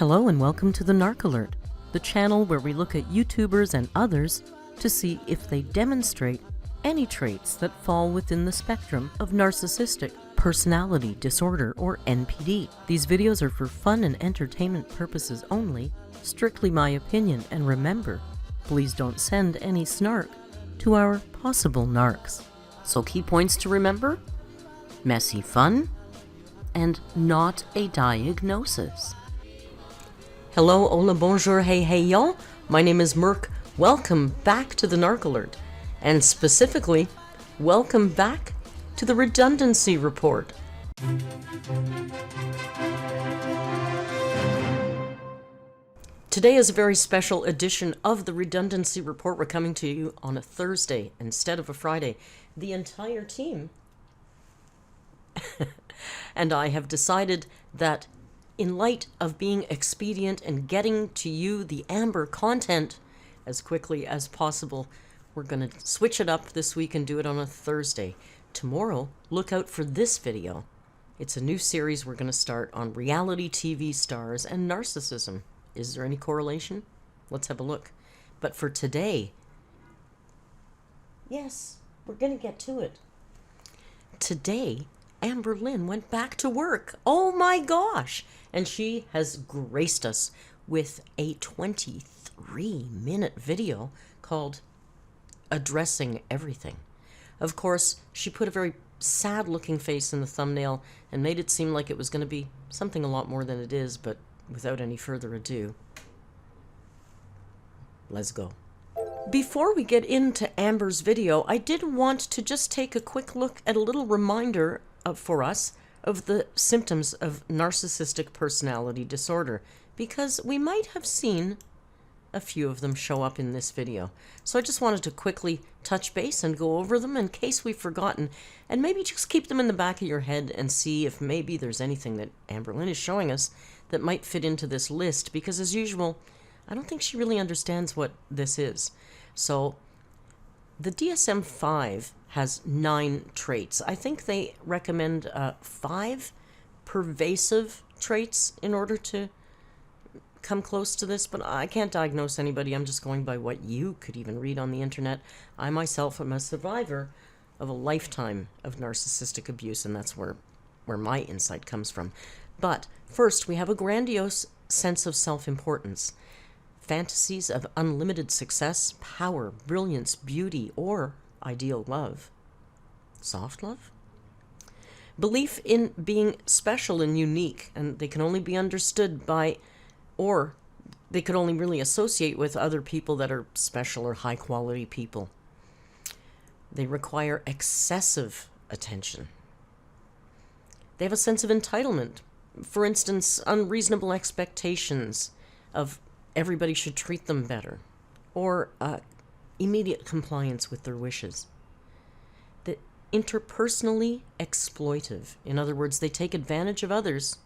Hello and welcome to the Narc Alert, the channel where we look at YouTubers and others to see if they demonstrate any traits that fall within the spectrum of narcissistic personality disorder or NPD. These videos are for fun and entertainment purposes only, strictly my opinion, and remember, please don't send any snark to our possible narcs. So key points to remember: messy fun and not a diagnosis. Hello, hola, bonjour, hey, hey, y'all. My name is Merc. Welcome back to the Narc Alert. And specifically, welcome back to the Redundancy Report. Today is a very special edition of the Redundancy Report. We're coming to you on a Thursday instead of a Friday. The entire team and I have decided that in light of being expedient and getting to you the Amber content as quickly as possible, we're going to switch it up this week and do it on a Thursday. Tomorrow, look out for this video. It's a new series we're going to start on reality TV stars and narcissism. Is there any correlation? Let's have a look. But for today, yes, we're going to get to it. Today, Amberlynn went back to work. Oh my gosh! And she has graced us with a 23-minute video called Addressing Everything. Of course, she put a very sad-looking face in the thumbnail and made it seem like it was going to be something a lot more than it is, but without any further ado, let's go. Before we get into Amber's video, I did want to just take a quick look at a little reminder for us of the symptoms of narcissistic personality disorder, because we might have seen a few of them show up in this video. So I just wanted to quickly touch base and go over them in case we've forgotten, and maybe just keep them in the back of your head and see if maybe there's anything that Amberlynn is showing us that might fit into this list, because as usual, I don't think she really understands what this is. So the DSM-5 has 9 traits. I think they recommend 5 pervasive traits in order to come close to this, but I can't diagnose anybody. I'm just going by what you could even read on the internet. I myself am a survivor of a lifetime of narcissistic abuse, and that's where my insight comes from. But first, we have a grandiose sense of self-importance, fantasies of unlimited success, power, brilliance, beauty, or ideal love. Soft love? Belief in being special and unique, and they can only be understood by, or they could only really associate with other people that are special or high quality people. They require excessive attention. They have a sense of entitlement. For instance, unreasonable expectations of everybody should treat them better, or immediate compliance with their wishes. The interpersonally exploitive. In other words, they take advantage of others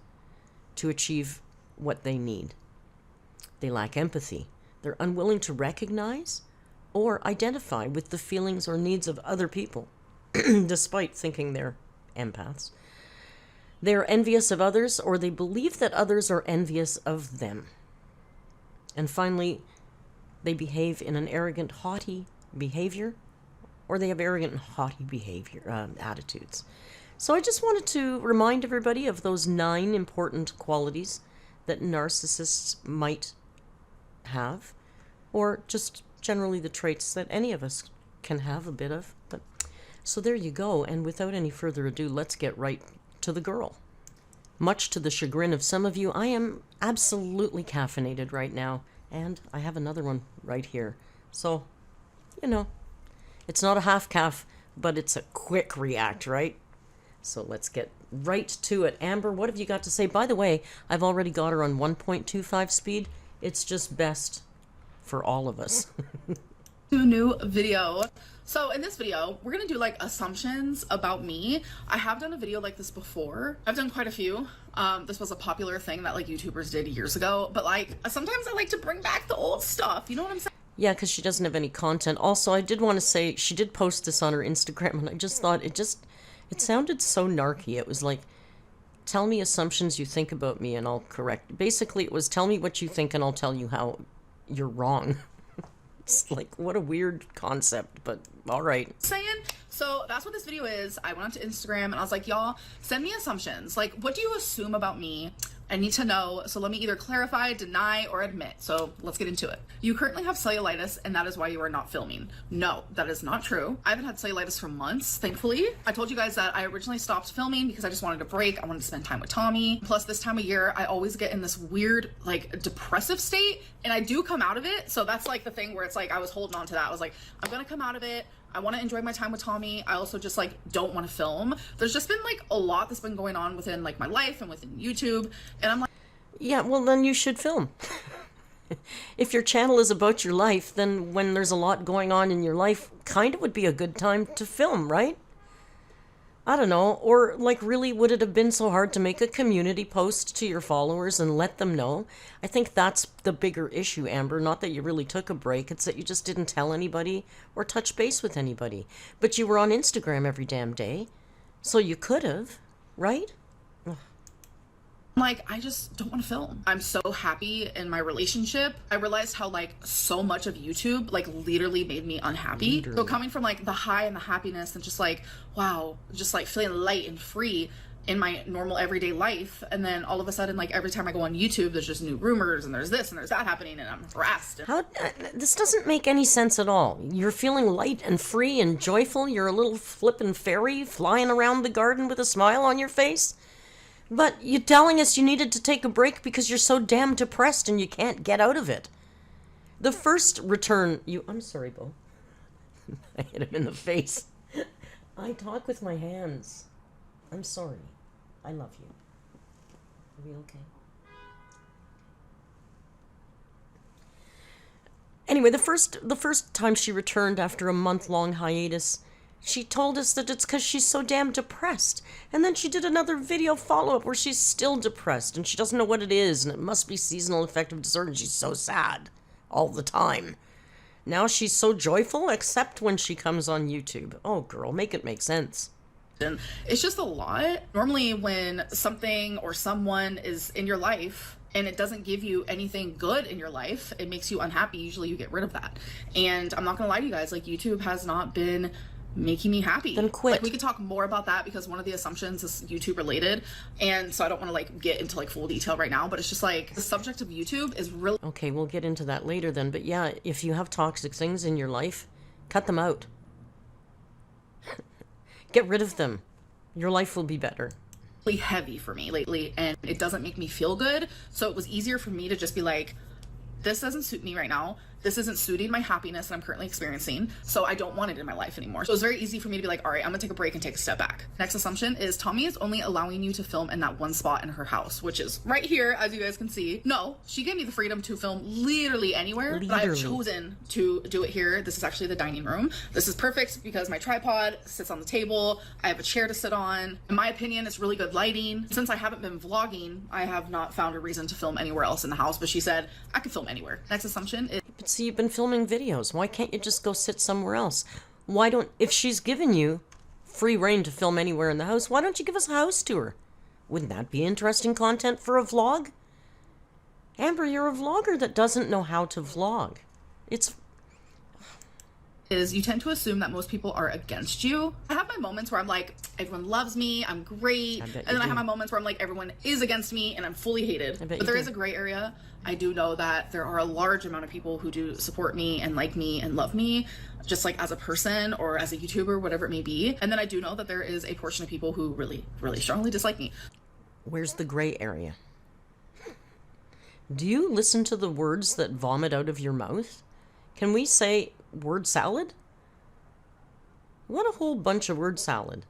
to achieve what they need. They lack empathy. They're unwilling to recognize or identify with the feelings or needs of other people, despite thinking they're empaths. They are envious of others, or they believe that others are envious of them. And finally, they behave in an arrogant, haughty behavior, or they have arrogant and haughty behavior, attitudes. So I just wanted to remind everybody of those 9 important qualities that narcissists might have, or just generally the traits that any of us can have a bit of. But so there you go, and without any further ado, let's get right to the girl. Much to the chagrin of some of you, I am absolutely caffeinated right now, and I have another one right here. So, you know, it's not a half calf, but it's a quick react, right? So let's get right to it. Amber, what have you got to say? By the way, I've already got her on 1.25 speed. It's just best for all of us. To a new video. So in this video, we're gonna do like assumptions about me. I have done a video like this before. I've done quite a few. This was a popular thing that like YouTubers did years ago, but like sometimes I like to bring back the old stuff. You know what I'm saying? Yeah, because she doesn't have any content. Also, I did want to say she did post this on her Instagram, and I just thought it sounded so narky. It was like tell me assumptions you think about me and I'll correct. Basically, it was tell me what you think and I'll tell you how you're wrong. It's like, what a weird concept, but all right. Saying, so that's what this video is. I went onto Instagram and I was like, y'all, send me assumptions. Like, what do you assume about me? I need to know, so let me either clarify, deny, or admit. So let's get into it. You currently have cellulitis and that is why you are not filming. No, that is not true. I haven't had cellulitis for months, thankfully. I told you guys that I originally stopped filming because I just wanted a break. I wanted to spend time with Tommy. Plus this time of year, I always get in this weird, like, depressive state, and I do come out of it. So that's like the thing where it's like, I was holding on to that. I was like, I'm gonna come out of it. I want to enjoy my time with Tommy. I also just like don't want to film. There's just been like a lot that's been going on within like my life and within YouTube. And I'm like, yeah, well then you should film. If your channel is about your life, then when there's a lot going on in your life, kind of would be a good time to film, right? I don't know. Or like, really, would it have been so hard to make a community post to your followers and let them know? I think that's the bigger issue, Amber. Not that you really took a break. It's that you just didn't tell anybody or touch base with anybody. But you were on Instagram every damn day. So you could have, right? like, I just don't want to film. I'm so happy in my relationship. I realized how like so much of YouTube like literally made me unhappy. Literally. So coming from like the high and the happiness and just like, wow, just like feeling light and free in my normal everyday life, and then all of a sudden, like every time I go on YouTube, there's just new rumors and there's this and there's that happening, and I'm harassed. How this doesn't make any sense at all. You're feeling light and free and joyful. You're a little flippin' fairy flying around the garden with a smile on your face. But you're telling us you needed to take a break because you're so damn depressed and you can't get out of it. The first return I'm sorry, Bo. I hit him in the face. I talk with my hands. I'm sorry. I love you. Are we okay? Anyway, the first time she returned after a month-long hiatus, she told us that it's because she's so damn depressed. And then she did another video follow-up where she's still depressed and she doesn't know what it is, and it must be seasonal affective disorder, and she's so sad all the time. Now she's so joyful, except when she comes on YouTube. Oh, girl, make it make sense. And it's just a lot. Normally when something or someone is in your life and it doesn't give you anything good in your life, it makes you unhappy. Usually you get rid of that. And I'm not gonna lie to you guys, like YouTube has not been making me happy. Then quit. Like, we could talk more about that because one of the assumptions is YouTube related, and so I don't want to like get into like full detail right now, but it's just like the subject of YouTube is really okay. We'll get into that later then, but yeah, if you have toxic things in your life, cut them out. Get rid of them. Your life will be better. Heavy for me lately, and it doesn't make me feel good. So it was easier for me to just be like, this doesn't suit me right now. This isn't suiting my happiness that I'm currently experiencing, so I don't want it in my life anymore. So it's very easy for me to be like, all right, I'm gonna take a break and take a step back. Next assumption is Tommy is only allowing you to film in that one spot in her house, which is right here, as you guys can see. No, she gave me the freedom to film literally anywhere, but I've chosen to do it here. This is actually the dining room. This is perfect because my tripod sits on the table. I have a chair to sit on. In my opinion, it's really good lighting. Since I haven't been vlogging, I have not found a reason to film anywhere else in the house, but she said I could film anywhere. Next assumption is, but see, you've been filming videos. Why can't you just go sit somewhere else? Why don't, if she's given you free reign to film anywhere in the house, why don't you give us a house tour? Wouldn't that be interesting content for a vlog? Amber, you're a vlogger that doesn't know how to vlog. You tend to assume that most people are against you. I have my moments where I'm like, everyone loves me, I'm great. And then I have my moments where I'm like, everyone is against me and I'm fully hated. But there is a gray area. I do know that there are a large amount of people who do support me and like me and love me, just like as a person or as a YouTuber, whatever it may be. And then I do know that there is a portion of people who really, really strongly dislike me. Where's the gray area? Do you listen to the words that vomit out of your mouth? Can we say word salad? What a whole bunch of word salad.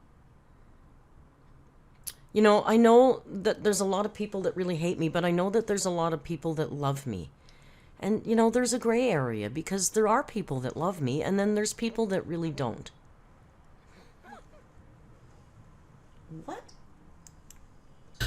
You know, I know that there's a lot of people that really hate me, but I know that there's a lot of people that love me. And, you know, there's a gray area because there are people that love me, and then there's people that really don't. What?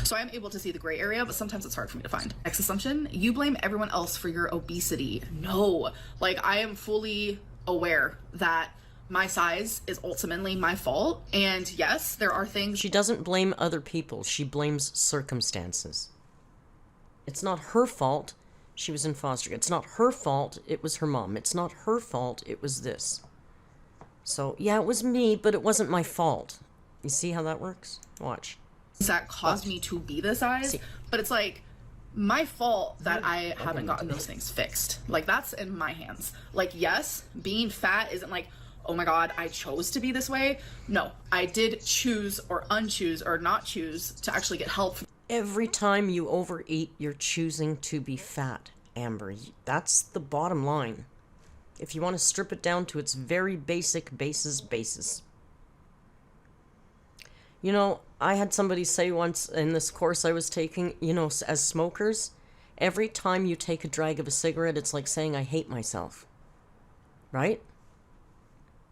So I'm able to see the gray area, but sometimes it's hard for me to find. Next assumption, you blame everyone else for your obesity. No, like I am fully aware that my size is ultimately my fault. And yes, there are things. She doesn't blame other people. She blames circumstances. It's not her fault she was in foster care. It's not her fault it was her mom. It's not her fault it was this. So, yeah, it was me, but it wasn't my fault. You see how that works? Watch. That caused me to be this size. But it's like my fault that I haven't gotten those things fixed. Like, that's in my hands. Like, yes, being fat isn't like, oh my God, I chose to be this way. No, I did choose or unchoose or not choose to actually get help. Every time you overeat, you're choosing to be fat, Amber. That's the bottom line. If you want to strip it down to its very basic basis. You know, I had somebody say once in this course I was taking, you know, as smokers, every time you take a drag of a cigarette, it's like saying, I hate myself. Right?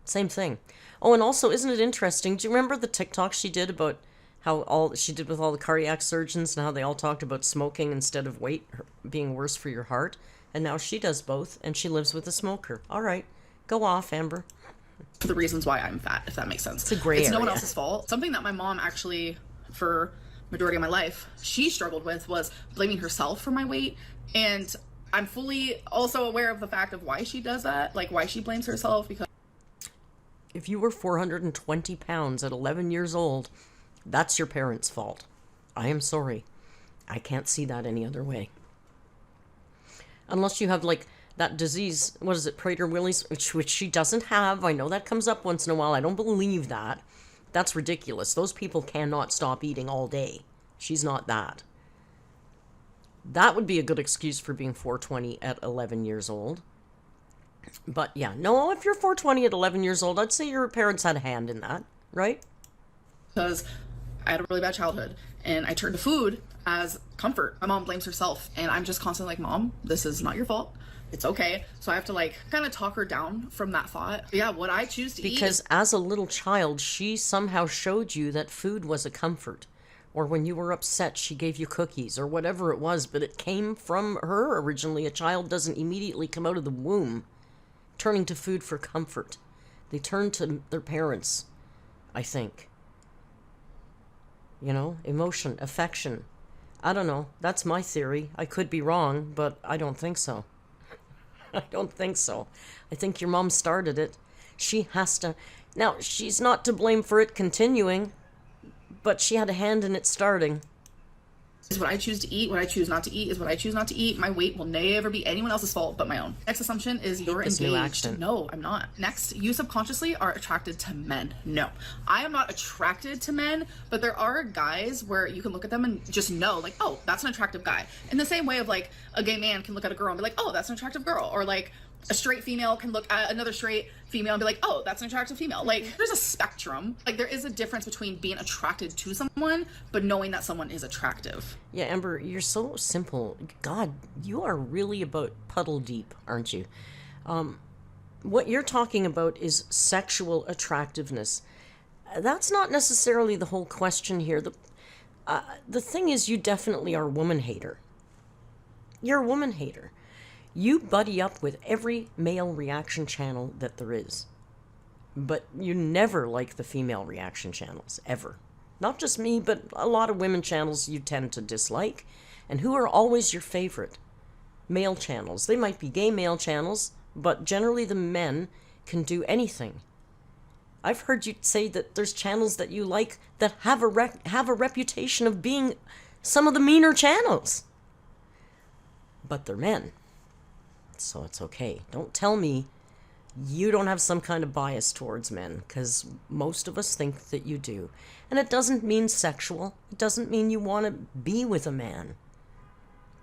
Same thing. Oh, and also, isn't it interesting? Do you remember the TikTok she did about how she did with all the cardiac surgeons and how they all talked about smoking instead of weight being worse for your heart? And now she does both, and she lives with a smoker. All right. Go off, Amber. For the reasons why I'm fat, if that makes sense. It's a gray area. It's no one else's fault. Something that my mom actually, for majority of my life, she struggled with was blaming herself for my weight. And I'm fully also aware of the fact of why she does that, like why she blames herself. Because if you were 420 pounds at 11 years old, that's your parents' fault. I am sorry. I can't see that any other way. Unless you have, like, that disease, what is it, Prader-Willis, which she doesn't have. I know that comes up once in a while. I don't believe that. That's ridiculous. Those people cannot stop eating all day. She's not that. That would be a good excuse for being 420 at 11 years old. But, yeah, no, if you're 420 at 11 years old, I'd say your parents had a hand in that, right? Because I had a really bad childhood, and I turned to food as comfort. My mom blames herself, and I'm just constantly like, Mom, this is not your fault. It's okay. So I have to, like, kind of talk her down from that thought. But yeah, what I choose to eat. Because as a little child, she somehow showed you that food was a comfort. Or when you were upset, she gave you cookies or whatever it was, but it came from her originally. A child doesn't immediately come out of the womb turning to food for comfort. They turn to their parents, I think. You know, emotion, affection. I don't know. That's my theory. I could be wrong, but I don't think so. I don't think so. I think your mom started it. She has to... Now, she's not to blame for it continuing, but she had a hand in it starting. Is what I choose to eat. What I choose not to eat is what I choose not to eat. My weight will never be anyone else's fault but my own. Next assumption is you're engaged. No, I'm not. Next, you subconsciously are attracted to men. No, I am not attracted to men, but there are guys where you can look at them and just know, like, oh, that's an attractive guy. In the same way of, like, a gay man can look at a girl and be like, oh, that's an attractive girl. Or, like, a straight female can look at another straight female and be like, oh, that's an attractive female. Like, there's a spectrum. Like, there is a difference between being attracted to someone, but knowing that someone is attractive. Yeah, Amber, you're so simple. God, you are really about puddle deep, aren't you? What you're talking about is sexual attractiveness. That's not necessarily the whole question here. The thing is, you definitely are a woman hater. You're a woman hater. You buddy up with every male reaction channel that there is. But you never like the female reaction channels, ever. Not just me, but a lot of women channels you tend to dislike. And who are always your favorite? Male channels. They might be gay male channels, but generally the men can do anything. I've heard you say that there's channels that you like that have a reputation of being some of the meaner channels. But they're men. So it's okay. Don't tell me you don't have some kind of bias towards men, because most of us think that you do. And it doesn't mean sexual. It doesn't mean you want to be with a man.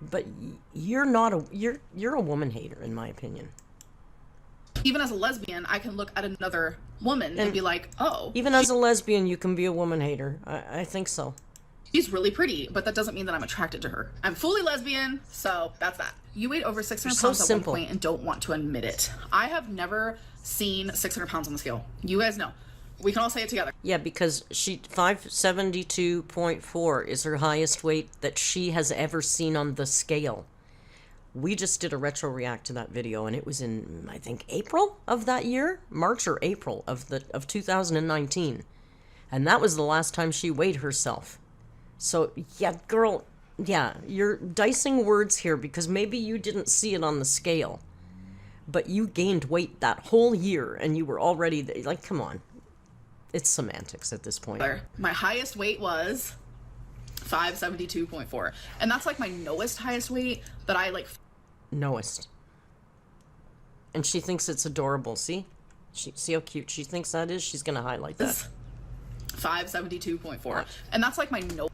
But you're not you're a woman hater, in my opinion. Even as a lesbian, I can look at another woman and be like, oh. Even as a lesbian, you can be a woman hater. I think so. She's really pretty, but that doesn't mean that I'm attracted to her. I'm fully lesbian, so that's that. You weighed over 600 pounds at one point and don't want to admit it. I have never seen 600 pounds on the scale. You guys know. We can all say it together. Yeah, because 572.4 is her highest weight that she has ever seen on the scale. We just did a retro react to that video, and it was in, I think, April of that year, March or April of 2019, and that was the last time she weighed herself. So yeah, girl, yeah, you're dicing words here because maybe you didn't see it on the scale, but you gained weight that whole year, and you were already like, come on, it's semantics at this point. My highest weight was 572.4, and that's like my knowest highest weight that I like. Knowest. And she thinks it's adorable. See how cute she thinks that is? She's gonna highlight that. 572.4, and that's like my no.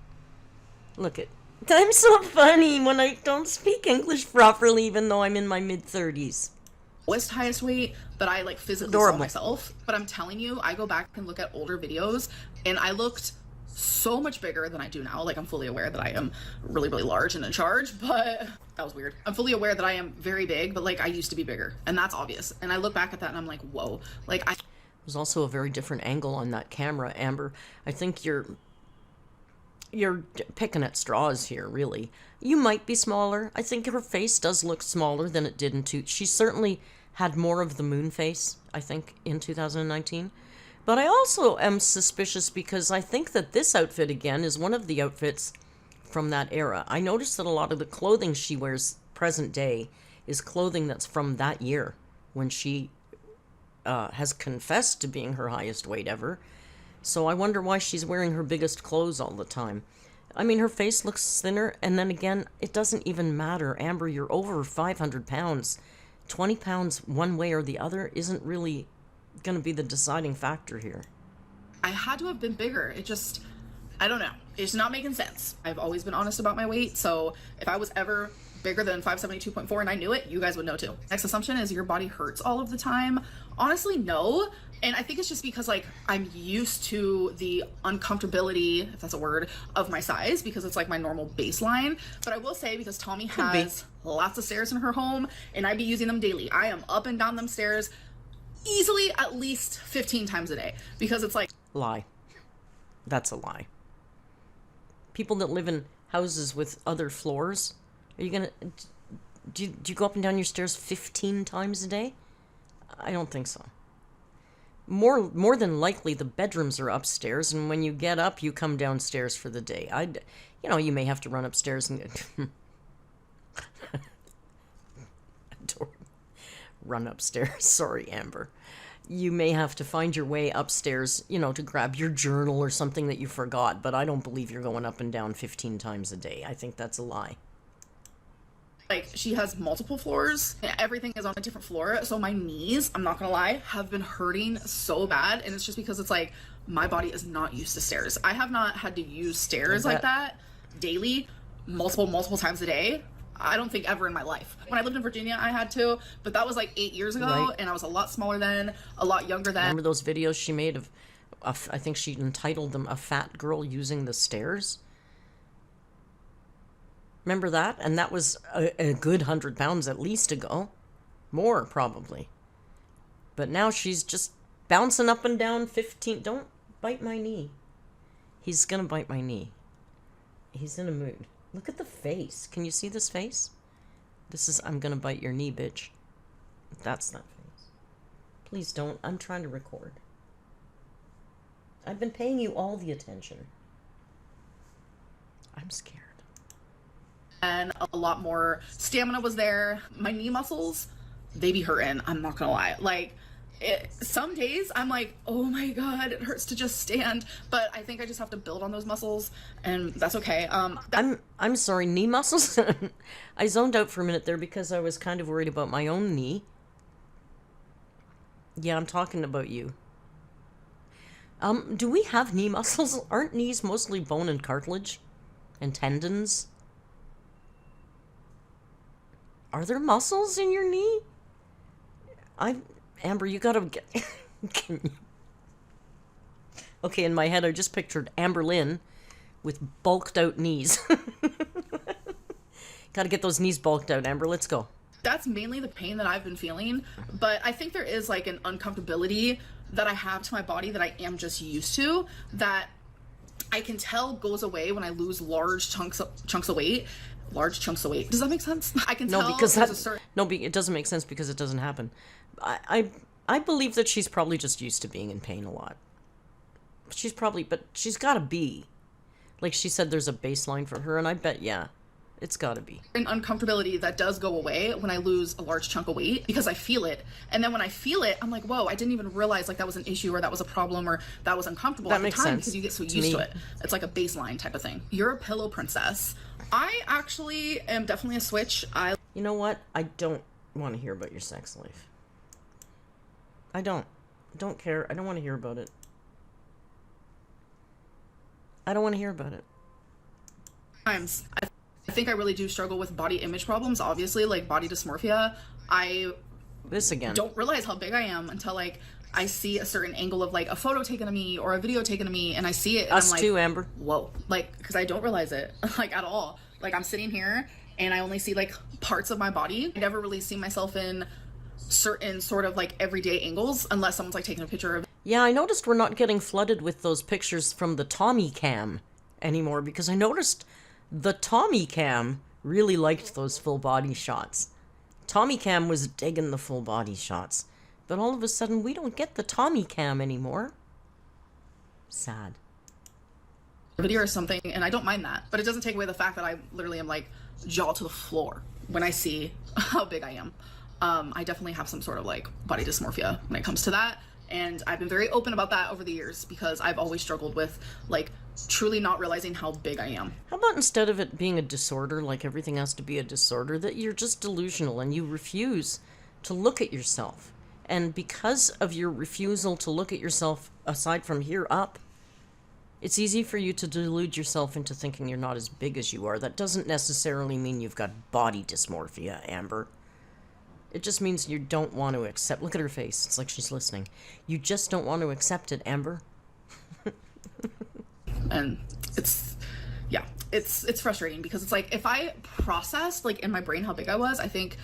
Look at, I'm so funny when I don't speak English properly, even though I'm in my mid-30s. Lowest highest weight that I like physically saw myself. But I'm telling you, I go back and look at older videos, and I looked so much bigger than I do now. Like, I'm fully aware that I am really, really large and in charge, but that was weird. I'm fully aware that I am very big, but like I used to be bigger, and that's obvious. And I look back at that and I'm like, whoa. Like, there's also a very different angle on that camera, Amber. I think you're picking at straws here, really. You might be smaller. I think her face does look smaller than it did in she certainly had more of the moon face, I think, in 2019. But I also am suspicious because I think that this outfit, again, is one of the outfits from that era. I noticed that a lot of the clothing she wears present day is clothing that's from that year, when she has confessed to being her highest weight ever. So I wonder why she's wearing her biggest clothes all the time. I mean, her face looks thinner, and then again, it doesn't even matter. Amber, you're over 500 pounds. 20 pounds one way or the other isn't really going to be the deciding factor here. I had to have been bigger. It just, I don't know. It's not making sense. I've always been honest about my weight, so if I was ever bigger than 572.4 and I knew it, you guys would know too. Next assumption is your body hurts all of the time. Honestly, no. And I think it's just because like I'm used to the uncomfortability, if that's a word, of my size, because it's like my normal baseline. But I will say, because Tommy has lots of stairs in her home and I be using them daily, I am up and down them stairs easily at least 15 times a day, because it's like... Lie. That's a lie. People that live in houses with other floors, are you gonna... Do you go up and down your stairs 15 times a day? I don't think so. More than likely, the bedrooms are upstairs, and when you get up, you come downstairs for the day. You may have to run upstairs and... Run upstairs. Sorry, Amber. You may have to find your way upstairs, to grab your journal or something that you forgot, but I don't believe you're going up and down 15 times a day. I think that's a lie. Like, she has multiple floors. Everything is on a different floor. So my knees, I'm not gonna lie, have been hurting so bad. And it's just because it's like, my body is not used to stairs. I have not had to use stairs like that daily, multiple times a day. I don't think ever in my life. When I lived in Virginia, I had to, but that was like 8 years ago, right. And I was a lot smaller then, a lot younger then. Remember those videos she made of I think she entitled them "A Fat Girl Using the Stairs"? Remember that? And that was a good 100 pounds at least ago. More, probably. But now she's just bouncing up and down 15... Don't bite my knee. He's gonna bite my knee. He's in a mood. Look at the face. Can you see this face? This is, I'm gonna bite your knee, bitch. That's that face. Please don't. I'm trying to record. I've been paying you all the attention. I'm scared. And a lot more stamina was there. My knee muscles, they be hurting. I'm not gonna lie. Like, some days I'm like, oh my god, it hurts to just stand. But I think I just have to build on those muscles, and that's okay. I'm sorry, knee muscles? I zoned out for a minute there because I was kind of worried about my own knee. Yeah, I'm talking about you. Do we have knee muscles? Aren't knees mostly bone and cartilage? And tendons? Are there muscles in your knee? Amber, you gotta get... Can you... Okay, in my head, I just pictured Amberlynn with bulked out knees. Gotta get those knees bulked out, Amber. Let's go. That's mainly the pain that I've been feeling, but I think there is like an uncomfortability that I have to my body that I am just used to, that I can tell goes away when I lose large chunks of weight. Large chunks of weight. Does that make sense? I can tell because there's a certain... it doesn't make sense because it doesn't happen. I believe that she's probably just used to being in pain a lot. But she's got to be. Like she said, there's a baseline for her, and I bet, yeah, it's got to be. An uncomfortability that does go away when I lose a large chunk of weight because I feel it. And then when I feel it, I'm like, whoa, I didn't even realize like that was an issue or that was a problem or that was uncomfortable at the time because you get so used to it. It's like a baseline type of thing. You're a pillow princess. I actually am definitely a switch. You know what? I don't want to hear about your sex life. I don't care. I don't want to hear about it. I don't want to hear about it. I think I really do struggle with body image problems, obviously, like body dysmorphia. This again. Don't realize how big I am until like I see a certain angle of like a photo taken of me or a video taken of me and I see it and Us I'm like, too, Amber. Whoa. Like, because I don't realize it like at all. Like I'm sitting here and I only see like parts of my body. I never really see myself in certain sort of like everyday angles unless someone's like taking a picture of... Yeah, I noticed we're not getting flooded with those pictures from the Tommy Cam anymore because I noticed the Tommy Cam really liked those full body shots. Tommy Cam was digging the full body shots. But all of a sudden, we don't get the Tommy Cam anymore. Sad. Video or something, and I don't mind that. But it doesn't take away the fact that I literally am like jaw to the floor when I see how big I am. I definitely have some sort of like body dysmorphia when it comes to that. And I've been very open about that over the years because I've always struggled with like truly not realizing how big I am. How about instead of it being a disorder, like everything has to be a disorder, that you're just delusional and you refuse to look at yourself? And because of your refusal to look at yourself aside from here up, it's easy for you to delude yourself into thinking you're not as big as you are. That doesn't necessarily mean you've got body dysmorphia, Amber. It just means you don't want to accept... Look at her face. It's like she's listening. You just don't want to accept it, Amber. And it's... Yeah, it's frustrating because it's like if I processed like in my brain how big I was, I think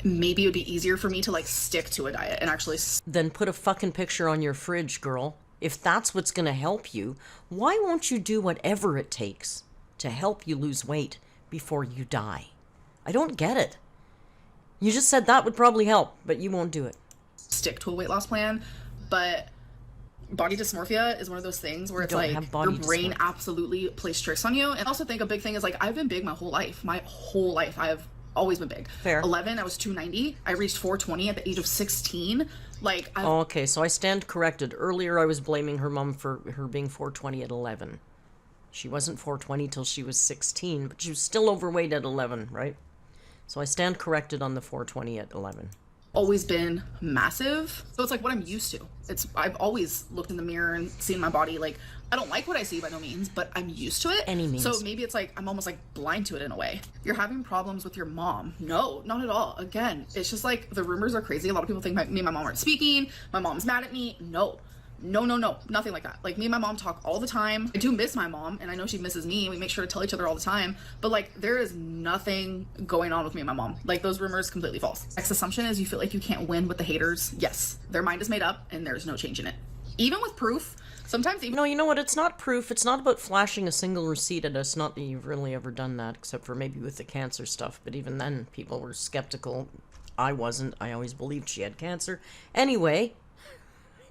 maybe it would be easier for me to like stick to a diet and actually... Then put a fucking picture on your fridge, girl. If that's what's going to help you, why won't you do whatever it takes to help you lose weight before you die? I don't get it. You just said that would probably help, but you won't do it. Stick to a weight loss plan, but body dysmorphia is one of those things where it's like your brain absolutely plays tricks on you. And I also think a big thing is like I've been big my whole life. My whole life I've always been big. Fair. 11, I was 290. I reached 420 at the age of 16. Like, okay, so I stand corrected. Earlier, I was blaming her mom for her being 420 at 11. She wasn't 420 till she was 16, but she was still overweight at 11, right? So I stand corrected on the 420 at 11. Always been massive. So it's like what I'm used to. I've always looked in the mirror and seen my body. Like, I don't like what I see by no means, but I'm used to it. Any means. So maybe it's like I'm almost like blind to it in a way. You're having problems with your mom. No, not at all. Again, it's just like the rumors are crazy. A lot of people think me and my mom aren't speaking. My mom's mad at me. No. No, nothing like that. Like me and my mom talk all the time. I do miss my mom and I know she misses me. We make sure to tell each other all the time, but like there is nothing going on with me and my mom. Like those rumors completely false. Next assumption is you feel like you can't win with the haters. Yes, their mind is made up and there's no change in it. Even with proof, sometimes even... No, you know what? It's not proof. It's not about flashing a single receipt at us. Not that you've really ever done that, except for maybe with the cancer stuff. But even then, people were skeptical. I wasn't. I always believed she had cancer. Anyway...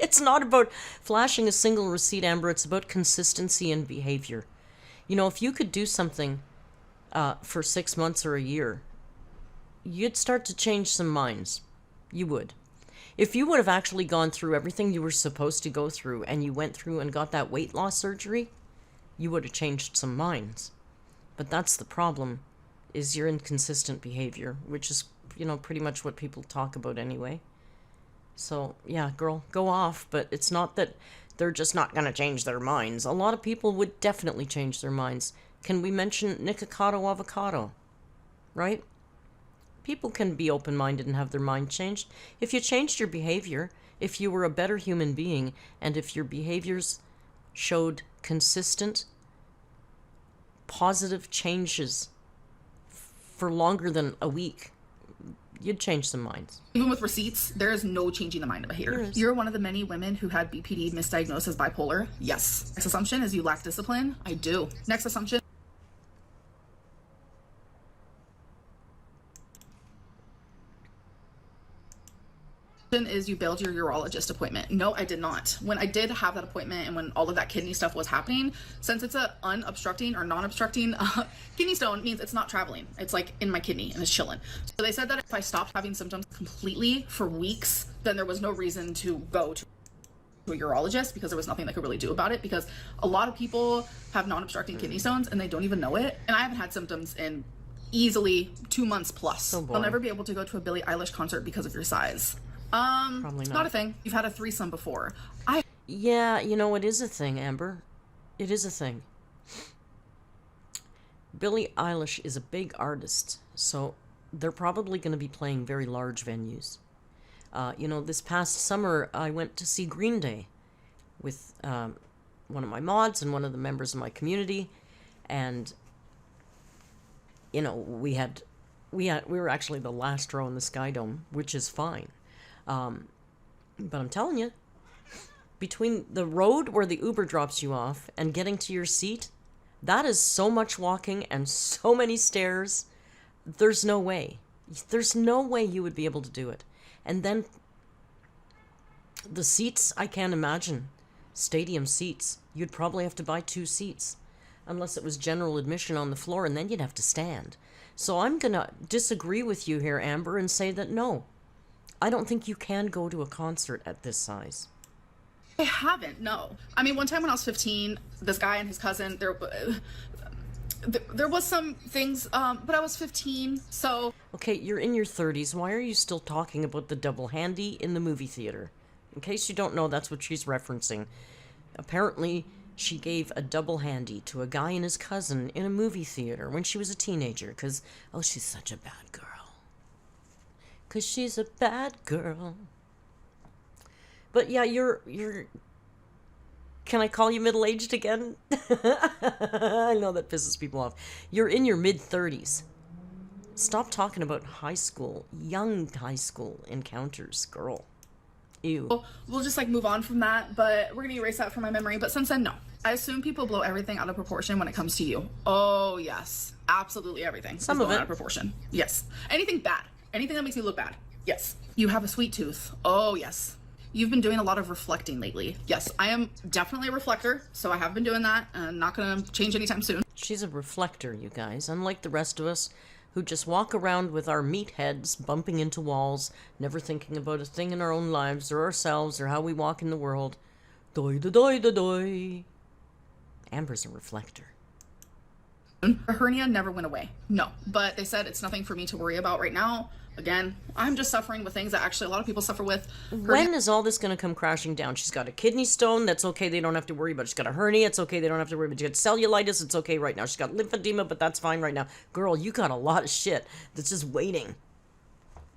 It's not about flashing a single receipt, Amber. It's about consistency and behavior. You know, if you could do something for 6 months or a year, you'd start to change some minds. You would. If you would have actually gone through everything you were supposed to go through and you went through and got that weight loss surgery, you would have changed some minds. But that's the problem, is your inconsistent behavior, which is, you know, pretty much what people talk about anyway. So, yeah, girl, go off, but it's not that they're just not going to change their minds. A lot of people would definitely change their minds. Can we mention Nikocado Avocado? Right? People can be open-minded and have their mind changed. If you changed your behavior, if you were a better human being, and if your behaviors showed consistent, positive changes for longer than a week, you'd change some minds. Even with receipts, there is no changing the mind of a hater. You're one of the many women who had BPD misdiagnosed as bipolar. Yes. Next assumption is you lack discipline. I do. Next assumption is you bailed your urologist appointment. No, I did not. When I did have that appointment and when all of that kidney stuff was happening, since it's a unobstructing or non-obstructing kidney stone, means it's not traveling. It's like in my kidney and it's chilling. So they said that if I stopped having symptoms completely for weeks, then there was no reason to go to a urologist because there was nothing they could really do about it, because a lot of people have non-obstructing kidney stones and they don't even know it. And I haven't had symptoms in easily 2 months plus. I'll never be able to go to a Billie Eilish concert because of your size. Probably it's not a thing. You've had a threesome before. Yeah, you know, it is a thing, Amber. It is a thing. Billie Eilish is a big artist, so they're probably going to be playing very large venues. You know, this past summer, I went to see Green Day with one of my mods and one of the members of my community, and you know, we were actually the last row in the Sky Dome, which is fine. But I'm telling you, between the road where the Uber drops you off and getting to your seat, that is so much walking and so many stairs. There's no way. There's no way you would be able to do it. And then the seats, I can't imagine. Stadium seats. You'd probably have to buy 2 seats. Unless it was general admission on the floor, and then you'd have to stand. So I'm going to disagree with you here, Amber, and say that no. I don't think you can go to a concert at this size. I haven't, no. I mean, one time when I was 15, this guy and his cousin, there was some things, but I was 15, so... Okay, you're in your 30s. Why are you still talking about the double handy in the movie theater? In case you don't know, that's what she's referencing. Apparently, she gave a double handy to a guy and his cousin in a movie theater when she was a teenager, because, oh, she's such a bad girl. Because she's a bad girl. But yeah, you're... Can I call you middle-aged again? I know that pisses people off. You're in your mid-30s. Stop talking about high school, young high school encounters, girl. Ew. We'll just, like, move on from that, but we're going to erase that from my memory. But since then, no. I assume people blow everything out of proportion when it comes to you. Oh, yes. Absolutely everything. Some of it. Out of proportion. Yes. Anything bad. Anything that makes you look bad. Yes. You have a sweet tooth. Oh, yes. You've been doing a lot of reflecting lately. Yes, I am definitely a reflector, so I have been doing that, and not going to change anytime soon. She's a reflector, you guys, unlike the rest of us, who just walk around with our meat heads bumping into walls, never thinking about a thing in our own lives, or ourselves, or how we walk in the world. Doi da doi da doi. Amber's a reflector. Her hernia never went away. No, but they said it's nothing for me to worry about right now. Again, I'm just suffering with things that actually a lot of people suffer with. When is all this going to come crashing down? She's got a kidney stone. That's okay. They don't have to worry about it. She's got a hernia. It's okay. They don't have to worry about it. She's got cellulitis. It's okay right now. She's got lymphedema, but that's fine right now. Girl, you got a lot of shit that's just waiting.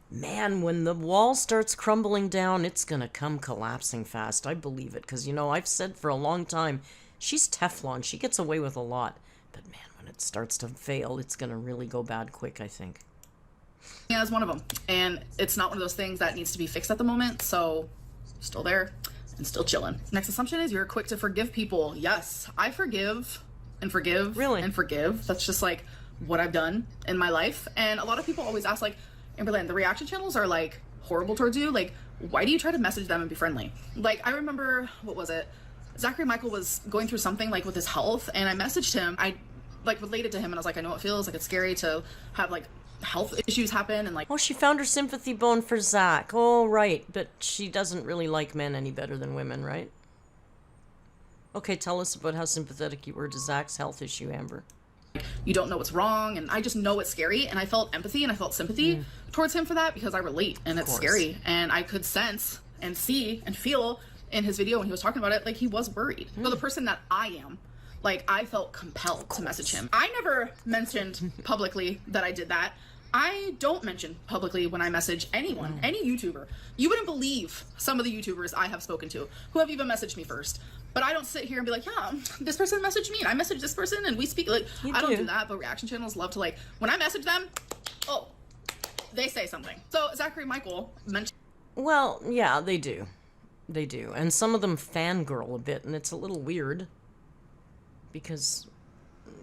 Man, when the wall starts crumbling down, it's going to come collapsing fast. I believe it. Because, you know, I've said for a long time, she's Teflon. She gets away with a lot. But, man, when it starts to fail, it's going to really go bad quick, I think. Yeah, is one of them, and it's not one of those things that needs to be fixed at the moment, so still there and still chilling. Next assumption is you're quick to forgive people. Yes, I forgive and forgive and forgive. That's just like what I've done in my life. And a lot of people always ask, like, Amberlynn, the reaction channels are like horrible towards you. Like, why do you try to message them and be friendly? Like, I remember, what was it? Zachary Michael was going through something like with his health, and I messaged him. I like related to him, and I was like, I know it feels like it's scary to have like health issues happen, and like, oh, she found her sympathy bone for Zach. Oh, right. But she doesn't really like men any better than women, right? Okay, tell us about how sympathetic you were to Zach's health issue, Amber. You don't know what's wrong, and I just know it's scary, and I felt empathy and I felt sympathy towards him for that because I relate, and it's scary, and I could sense and see and feel in his video when he was talking about it, like he was worried. So the person that I am, like, I felt compelled to message him. I never mentioned publicly that I did that. I don't mention publicly when I message anyone, any YouTuber. You wouldn't believe some of the YouTubers I have spoken to who have even messaged me first. But I don't sit here and be like, yeah, this person messaged me and I messaged this person and we speak. Like, I don't do that, but reaction channels love to, like, when I message them, oh, they say something. So Zachary Michael mentioned. Well, yeah, they do. They do. And some of them fangirl a bit, and it's a little weird. Because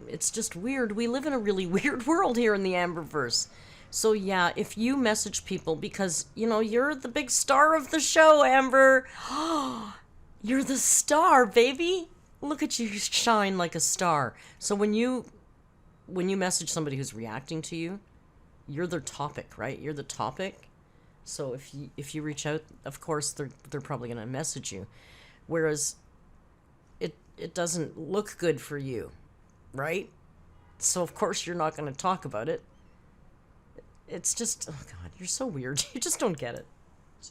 it's just weird. We live in a really weird world here in the Amberverse. So yeah, if you message people because, you know, you're the big star of the show, Amber. You're the star, baby. Look at you shine like a star. So when you message somebody who's reacting to you, you're their topic, right? You're the topic. So if you reach out, of course they're probably going to message you. Whereas it doesn't look good for you, right? So of course you're not going to talk about it. It's just, oh God, you're so weird. You just don't get it.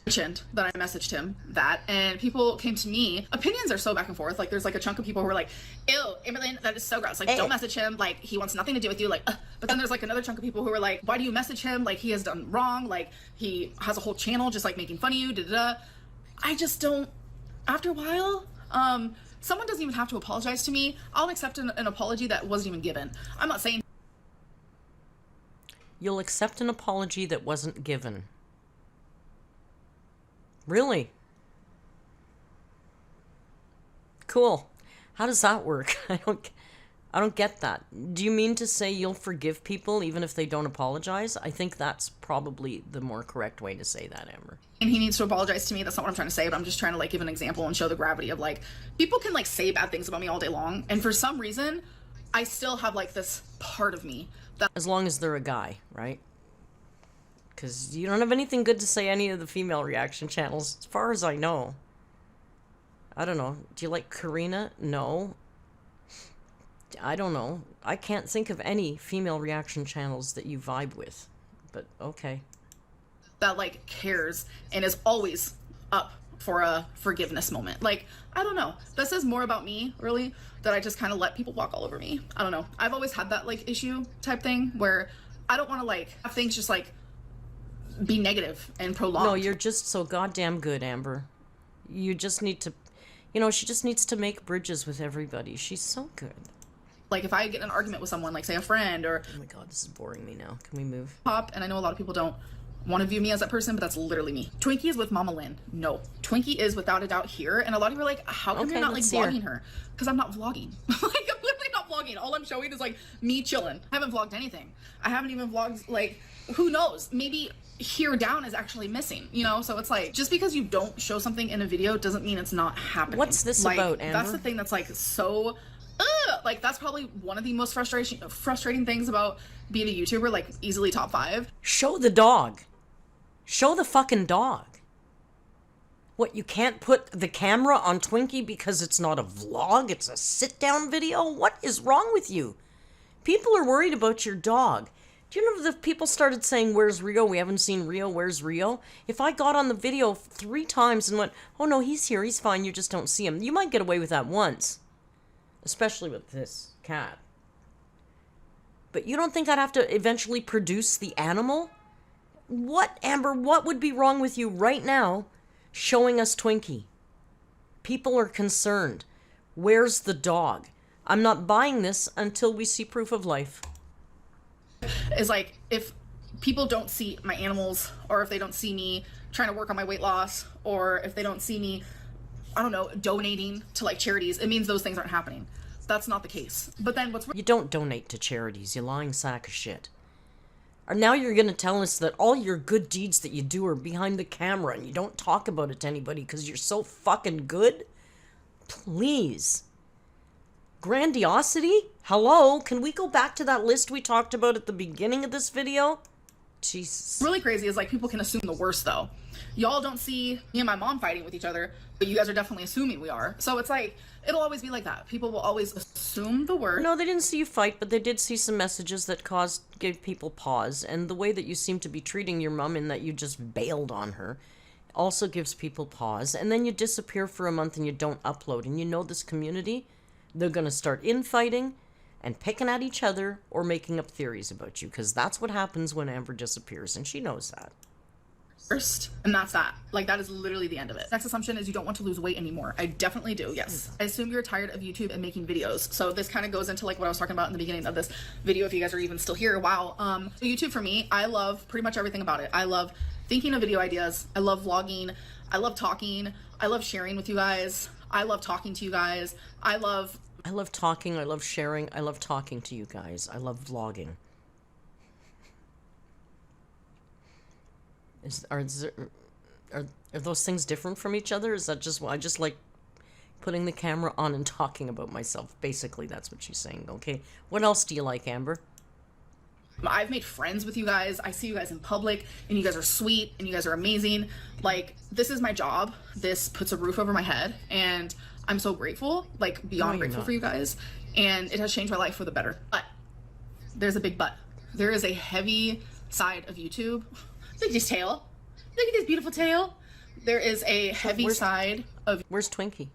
Mentioned that I messaged him that, and people came to me. Opinions are so back and forth. Like, there's like a chunk of people who are like, ew, Amberlynn, that is so gross. Like, don't message him. Like, he wants nothing to do with you. Like, but then there's like another chunk of people who are like, why do you message him? Like, he has done wrong. Like, he has a whole channel just like making fun of you. I just don't. After a while, someone doesn't even have to apologize to me. I'll accept an apology that wasn't even given. I'm not saying. You'll accept an apology that wasn't given. Really? Cool. How does that work? I don't get that. Do you mean to say you'll forgive people even if they don't apologize? I think that's probably the more correct way to say that, Amber. And he needs to apologize to me. That's not what I'm trying to say, but I'm just trying to like give an example and show the gravity of like, people can like say bad things about me all day long, and for some reason I still have like this part of me that, as long as they're a guy, right? Because you don't have anything good to say any of the female reaction channels, as far as I know. I don't know. Do you like Karina? No. I don't know. I can't think of any female reaction channels that you vibe with. But okay. that like cares and is always up for a forgiveness moment. Like, I don't know. That says more about me, really, that I just kind of let people walk all over me. I don't know. I've always had that like issue type thing where I don't want to like have things just like be negative and prolonged. No, you're just so goddamn good, Amber. You just need to, you know, she just needs to make bridges with everybody. She's so good. Like, if I get in an argument with someone, like say a friend or oh my God, this is boring me now. Can we move? pop, and I know a lot of people don't want to view me as that person, but that's literally me. Twinky is with Mama Lynn. No, Twinky is without a doubt here, and a lot of you are like, how come you're not like vlogging her? Because I'm not vlogging. Like, I'm literally not vlogging. All I'm showing is like me chilling. I haven't vlogged anything. I haven't even vlogged, like, who knows? Maybe here down is actually missing, you know? So it's like, just because you don't show something in a video doesn't mean it's not happening. What's this like, about, Amber? That's the thing that's like so like, that's probably one of the most frustrating things about being a YouTuber, like easily top 5. Show the dog. Show the fucking dog. What, you can't put the camera on Twinky because it's not a vlog, it's a sit-down video? What is wrong with you? People are worried about your dog. Do you know that people started saying, where's Rio? We haven't seen Rio. Where's Rio? If I got on the video 3 times and went, oh no, he's here, he's fine, you just don't see him. You might get away with that once. Especially with this cat. But you don't think I'd have to eventually produce the animal? What, Amber, what would be wrong with you right now showing us Twinky? People are concerned. Where's the dog? I'm not buying this until we see proof of life. Is like, if people don't see my animals, or if they don't see me trying to work on my weight loss, or if they don't see me, I don't know, donating to like charities, it means those things aren't happening. That's not the case. But then what's... You don't donate to charities, you lying sack of shit. Or now you're going to tell us that all your good deeds that you do are behind the camera and you don't talk about it to anybody because you're so fucking good? Please. Grandiosity? Hello? Can we go back to that list we talked about at the beginning of this video? Jesus. really crazy is like, people can assume the worst though. Y'all don't see me and my mom fighting with each other, but you guys are definitely assuming we are. So it's like, it'll always be like that. People will always assume the worst. No, they didn't see you fight, but they did see some messages that gave people pause. And the way that you seem to be treating your mom in that you just bailed on her also gives people pause. And then you disappear for a month and you don't upload. And you know this community, they're going to start infighting and picking at each other or making up theories about you. Because that's what happens when Amber disappears, and she knows that. first, and that's that. Like, that is literally the end of it. Next assumption is you don't want to lose weight anymore. I definitely do, yes. I assume you're tired of YouTube and making videos. So this kind of goes into like what I was talking about in the beginning of this video, if you guys are even still here. Wow. So YouTube for me, I love pretty much everything about it. I love thinking of video ideas. I love vlogging. I love talking. I love sharing with you guys. I love talking to you guys. I love talking. I love sharing. I love talking to you guys. I love vlogging. Are those things different from each other? Is that just, I just like putting the camera on and talking about myself? Basically, that's what she's saying. Okay. What else do you like, Amber? I've made friends with you guys. I see you guys in public, and you guys are sweet, and you guys are amazing. Like, this is my job. This puts a roof over my head, and I'm so grateful, like beyond grateful for you guys. And it has changed my life for the better. But there's a big but. There is a heavy side of YouTube. Look at this tail. Look at this beautiful tail. There is a heavy side of... Where's Twinky?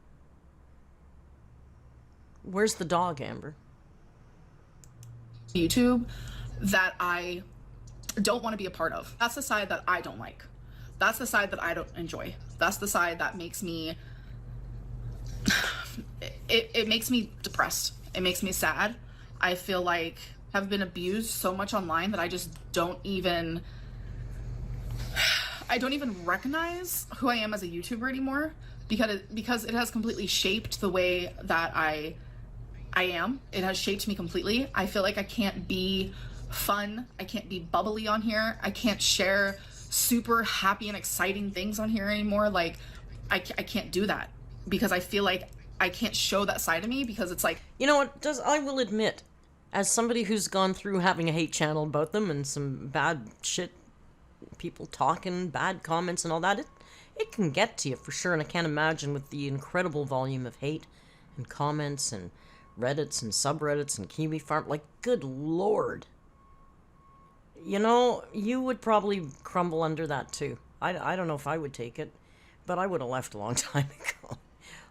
Where's the dog, Amber? YouTube that I don't want to be a part of. That's the side that I don't like. That's the side that I don't enjoy. That's the side that makes me... it makes me depressed. It makes me sad. I feel like I've been abused so much online that I just don't even recognize who I am as a YouTuber anymore, because it has completely shaped the way that I am. It has shaped me completely. I feel like I can't be fun. I can't be bubbly on here. I can't share super happy and exciting things on here anymore. Like, I can't do that because I feel like I can't show that side of me, because it's like... You know what, I will admit, as somebody who's gone through having a hate channel about them and some bad shit, people talking, bad comments and all that, it can get to you for sure. And I can't imagine with the incredible volume of hate and comments and Reddits and subreddits and Kiwi Farm, like, good Lord. You know, you would probably crumble under that too. I don't know if I would take it, but I would have left a long time ago.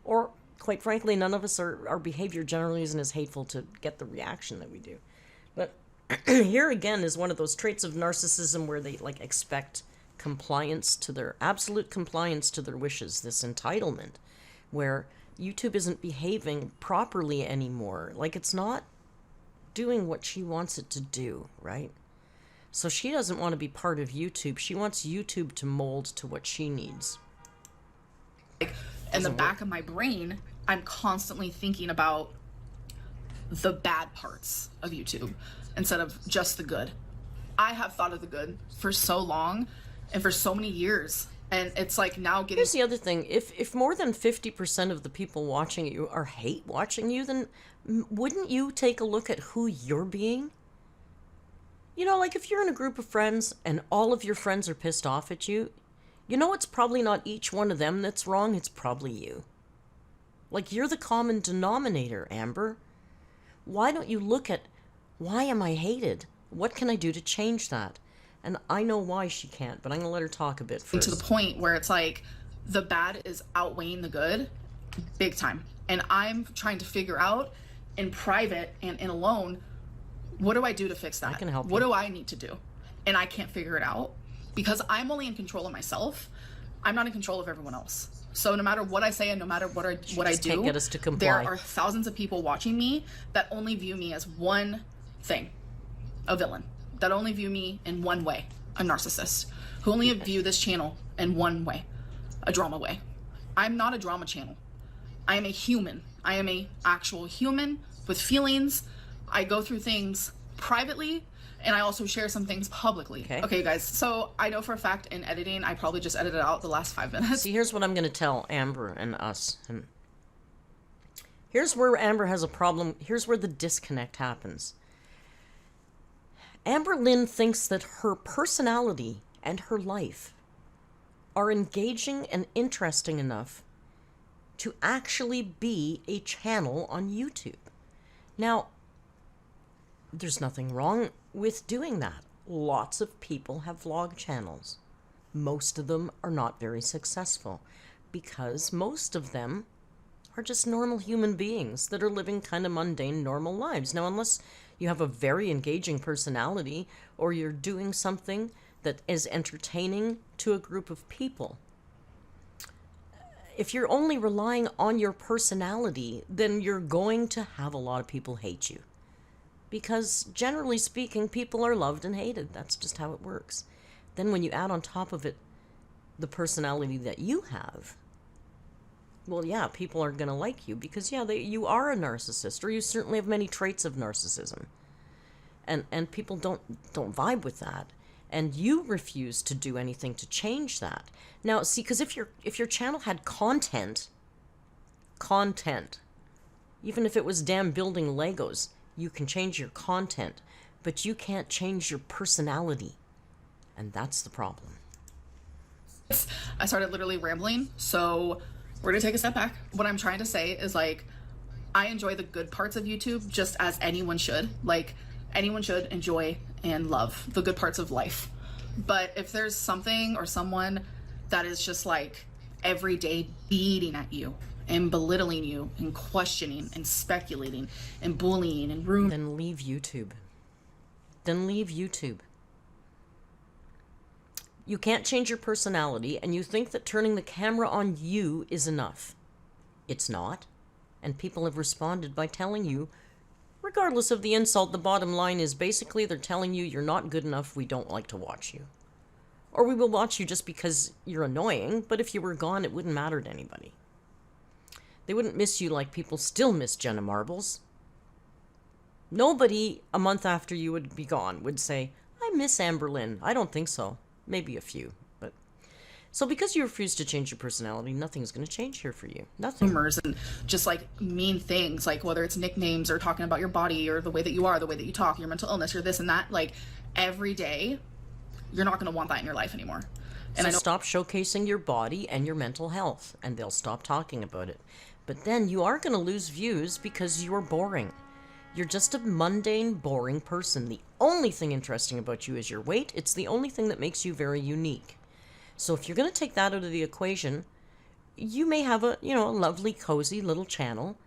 Or, quite frankly, none of us our behavior generally isn't as hateful to get the reaction that we do. But here again is one of those traits of narcissism where they like expect compliance to their absolute compliance to their wishes, this entitlement, where YouTube isn't behaving properly anymore. Like, it's not doing what she wants it to do, right? So she doesn't want to be part of YouTube. She wants YouTube to mold to what she needs. Like, in the back of my brain, I'm constantly thinking about the bad parts of YouTube instead of just the good. I have thought of the good for so long and for so many years, and it's like now getting... Here's the other thing. If more than 50% of the people watching you are hate watching you, then wouldn't you take a look at who you're being? You know, like if you're in a group of friends and all of your friends are pissed off at you, you know it's probably not each one of them that's wrong, it's probably you. Like, you're the common denominator, Amber. Why don't you look at, why am I hated? What can I do to change that? And I know why she can't, but I'm going to let her talk a bit first. To the point where it's like the bad is outweighing the good big time. And I'm trying to figure out in private and in alone, what do I do to fix that? I can help you. What do I need to do? And I can't figure it out because I'm only in control of myself. I'm not in control of everyone else. So no matter what I say and no matter what I do, can't get us to comply. There are thousands of people watching me that only view me as one thing, a villain, that only view me in one way, a narcissist, who only view this channel in one way, a drama way. I'm not a drama channel. I am a human. I am a actual human with feelings. I go through things privately, and I also share some things publicly. Okay, guys, so I know for a fact in editing, I probably just edited out the last 5 minutes. See, here's what I'm going to tell Amber and us. And here's where Amber has a problem. Here's where the disconnect happens. Amberlynn thinks that her personality and her life are engaging and interesting enough to actually be a channel on YouTube. Now, there's nothing wrong with doing that. Lots of people have vlog channels. Most of them are not very successful because most of them are just normal human beings that are living kind of mundane, normal lives. Now, unless you have a very engaging personality or you're doing something that is entertaining to a group of people. If you're only relying on your personality, then you're going to have a lot of people hate you. Because generally speaking, people are loved and hated. That's just how it works. Then when you add on top of it the personality that you have, well, yeah, people are going to like you because, yeah, you are a narcissist, or you certainly have many traits of narcissism. And people don't vibe with that. And you refuse to do anything to change that. Now, see, because if your channel had content, even if it was damn building Legos, you can change your content, but you can't change your personality. And that's the problem. I started literally rambling, so we're gonna take a step back. What I'm trying to say is, like, I enjoy the good parts of YouTube just as anyone should. Like, anyone should enjoy and love the good parts of life. But if there's something or someone that is just like every day beating at you and belittling you and questioning and speculating and bullying and rumors, then leave YouTube. Then leave YouTube. You can't change your personality, and you think that turning the camera on you is enough. It's not. And people have responded by telling you, regardless of the insult, the bottom line is basically they're telling you you're not good enough, we don't like to watch you. Or we will watch you just because you're annoying, but if you were gone, it wouldn't matter to anybody. They wouldn't miss you like people still miss Jenna Marbles. Nobody, a month after you would be gone, would say, I miss Amberlynn. I don't think so. Maybe a few, but... So because you refuse to change your personality, nothing's going to change here for you. Nothing. rumors and just like mean things, like whether it's nicknames or talking about your body or the way that you are, the way that you talk, your mental illness, your this and that, like every day, you're not going to want that in your life anymore. And So I know stop showcasing your body and your mental health, and they'll stop talking about it. But then you are going to lose views because you're boring. You're just a mundane, boring person. The only thing interesting about you is your weight. It's the only thing that makes you very unique. So if you're going to take that out of the equation, you may have a lovely, cozy little channel,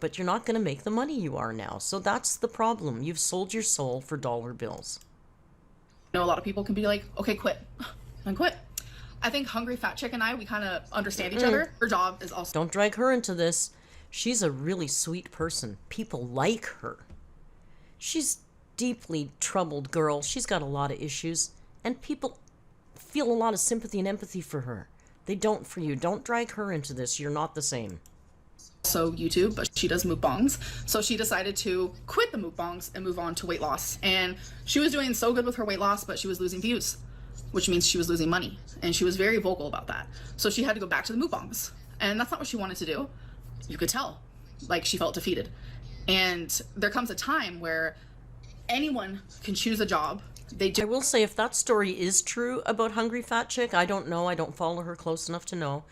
but you're not going to make the money you are now. So that's the problem. You've sold your soul for dollar bills. a lot of people can be like, okay, quit. And quit. I think Hungry Fat Chick and I, we kind of understand each other. Her job is also... Don't drag her into this. She's a really sweet person. People like her. She's deeply troubled girl. She's got a lot of issues, and people feel a lot of sympathy and empathy for her. They don't for you. Don't drag her into this. You're not the same. also YouTube, but she does mukbangs. So she decided to quit the mukbangs and move on to weight loss. And she was doing so good with her weight loss, but she was losing views, which means she was losing money. And she was very vocal about that. So she had to go back to the mukbangs. And that's not what she wanted to do. You could tell, like, she felt defeated. And there comes a time where anyone can choose a job. I will say, if that story is true about Hungry Fat Chick, I don't know. I don't follow her close enough to know.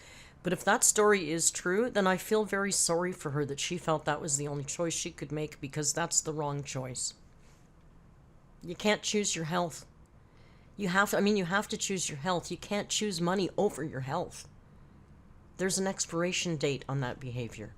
But if that story is true, then I feel very sorry for her that she felt that was the only choice she could make, because that's the wrong choice. You can't choose your health. You have to choose your health. You can't choose money over your health. There's an expiration date on that behavior,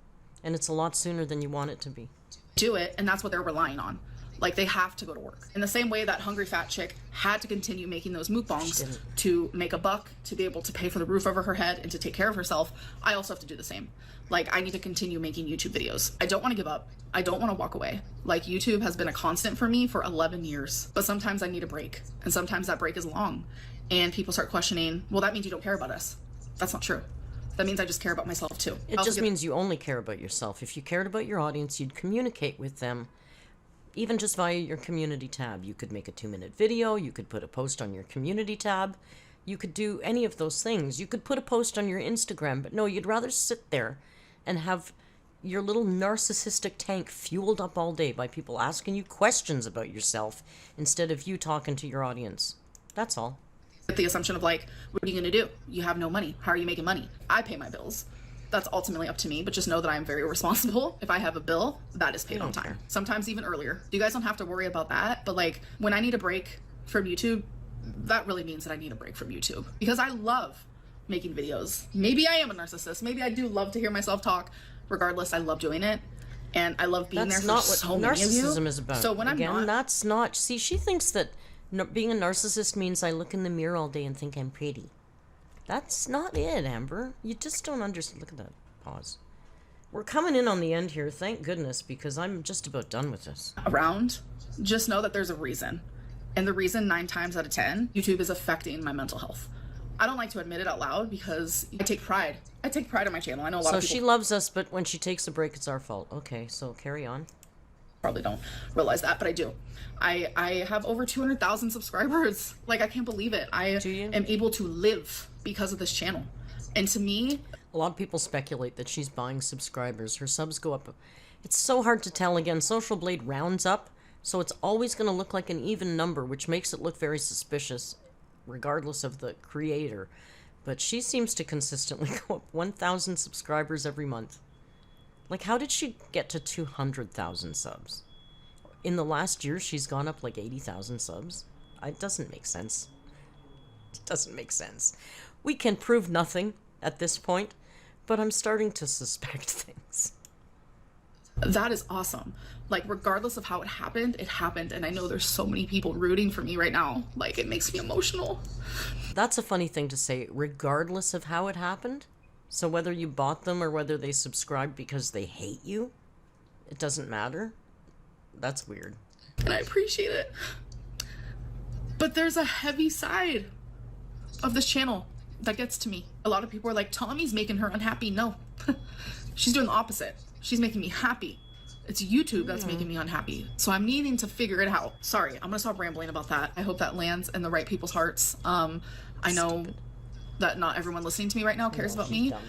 and it's a lot sooner than you want it to be. Do it, and that's what they're relying on. Like, they have to go to work. In the same way that Hungry Fat Chick had to continue making those mukbangs to make a buck, to be able to pay for the roof over her head and to take care of herself, I also have to do the same. Like, I need to continue making YouTube videos. I don't want to give up. I don't want to walk away. Like, YouTube has been a constant for me for 11 years. But sometimes I need a break, and sometimes that break is long. And people start questioning, well, that means you don't care about us. That's not true. That means I just care about myself too. It just means you only care about yourself. If you cared about your audience, you'd communicate with them, even just via your community tab. You could make a 2-minute video. You could put a post on your community tab. You could do any of those things. You could put a post on your Instagram, but no, you'd rather sit there and have your little narcissistic tank fueled up all day by people asking you questions about yourself instead of you talking to your audience. That's all. The assumption of, like, what are you going to do? You have no money. How are you making money? I pay my bills. That's ultimately up to me, but just know that I'm very responsible. If I have a bill, that is paid on time. Sometimes even earlier. You guys don't have to worry about that, but, like, when I need a break from YouTube, that really means that I need a break from YouTube, because I love making videos. Maybe I am a narcissist. Maybe I do love to hear myself talk. Regardless, I love doing it, and I love being there for so many of you. That's not what narcissism is about. So when I'm not... that's not... See, she thinks that No, being a narcissist means I look in the mirror all day and think I'm pretty. That's not it, Amber. You just don't understand. Look at that. Pause. We're coming in on the end here, thank goodness, because I'm just about done with this. Around, just know that there's a reason. And the reason 9 times out of 10, YouTube is affecting my mental health. I don't like to admit it out loud because I take pride. I take pride in my channel. I know a lot of people... So she loves us, but when she takes a break, it's our fault. Okay, so carry on. Probably don't realize that, but I do. I have over 200,000 subscribers. Like, I can't believe it. I am able to live because of this channel. And to me... A lot of people speculate that she's buying subscribers. Her subs go up. It's so hard to tell. Again, Social Blade rounds up, so it's always going to look like an even number, which makes it look very suspicious, regardless of the creator. But she seems to consistently go up 1,000 subscribers every month. Like, how did she get to 200,000 subs? In the last year, she's gone up like 80,000 subs. It doesn't make sense. It doesn't make sense. We can prove nothing at this point, but I'm starting to suspect things. That is awesome. Like, regardless of how it happened, and I know there's so many people rooting for me right now. Like, it makes me emotional. That's a funny thing to say, regardless of how it happened. So whether you bought them or whether they subscribed because they hate you, it doesn't matter. That's weird. And I appreciate it. But there's a heavy side of this channel that gets to me. A lot of people are like, Tommy's making her unhappy. No, she's doing the opposite. She's making me happy. It's YouTube that's making me unhappy. So I'm needing to figure it out. Sorry, I'm gonna stop rambling about that. I hope that lands in the right people's hearts. I know that not everyone listening to me right now cares about me. Dumb.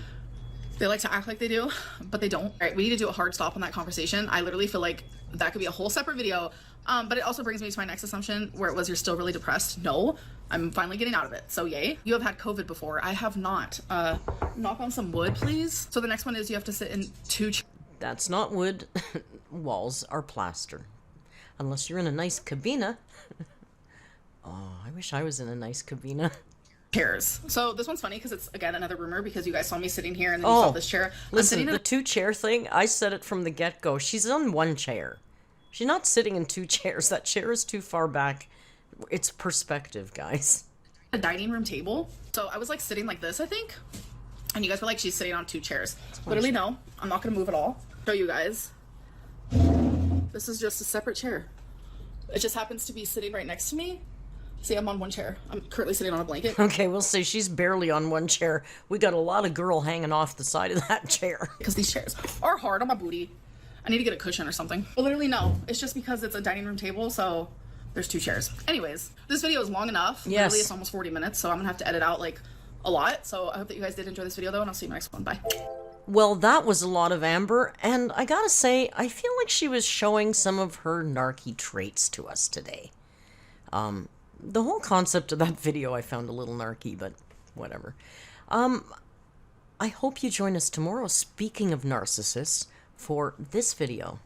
They like to act like they do, but they don't. All right, we need to do a hard stop on that conversation. I literally feel like that could be a whole separate video. But it also brings me to my next assumption, where it was you're still really depressed. No, I'm finally getting out of it. So yay. You have had COVID before. I have not. Knock on some wood, please. So the next one is you have to sit in 2 chairs. That's not wood. Walls are plaster. Unless you're in a nice cabina. Oh, I wish I was in a nice cabina. Chairs. So this one's funny because it's, again, another rumor because you guys saw me sitting here and then you saw this chair. Listen, the 2 chair thing, I said it from the get-go. She's on 1 chair. She's not sitting in 2 chairs. That chair is too far back. It's perspective, guys. A dining room table. So I was like sitting like this, I think. And you guys were like, she's sitting on 2 chairs. Literally, no. I'm not going to move at all. Show you guys. This is just a separate chair. It just happens to be sitting right next to me. See, I'm on 1 chair. I'm currently sitting on a blanket. Okay, we'll say she's barely on 1 chair. We got a lot of girl hanging off the side of that chair. Because these chairs are hard on my booty. I need to get a cushion or something. But literally, no. It's just because it's a dining room table, so there's 2 chairs. Anyways, this video is long enough. Yes. Literally, it's almost 40 minutes, so I'm gonna have to edit out, like, a lot. So I hope that you guys did enjoy this video, though, and I'll see you in the next one. Bye. Well, that was a lot of Amber, and I gotta say, I feel like she was showing some of her narky traits to us today. The whole concept of that video I found a little narky, but whatever. I hope you join us tomorrow, speaking of narcissists, for this video,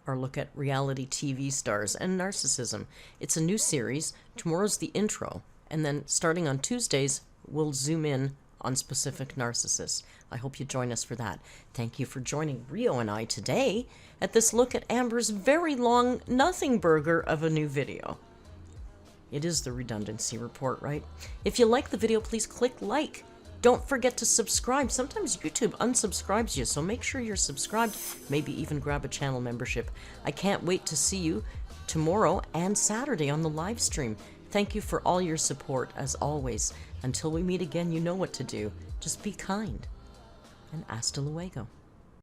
our look at reality TV stars and narcissism. It's a new series. Tomorrow's the intro, and then starting on Tuesdays, we'll zoom in on specific narcissists. I hope you join us for that. Thank you for joining Rio and I today at this look at Amber's very long nothing burger of a new video. It is the Redundancy Report, right? If you like the video, please click like. Don't forget to subscribe. Sometimes YouTube unsubscribes you, so make sure you're subscribed. Maybe even grab a channel membership. I can't wait to see you tomorrow and Saturday on the live stream. Thank you for all your support, as always. Until we meet again, you know what to do. Just be kind. And hasta luego.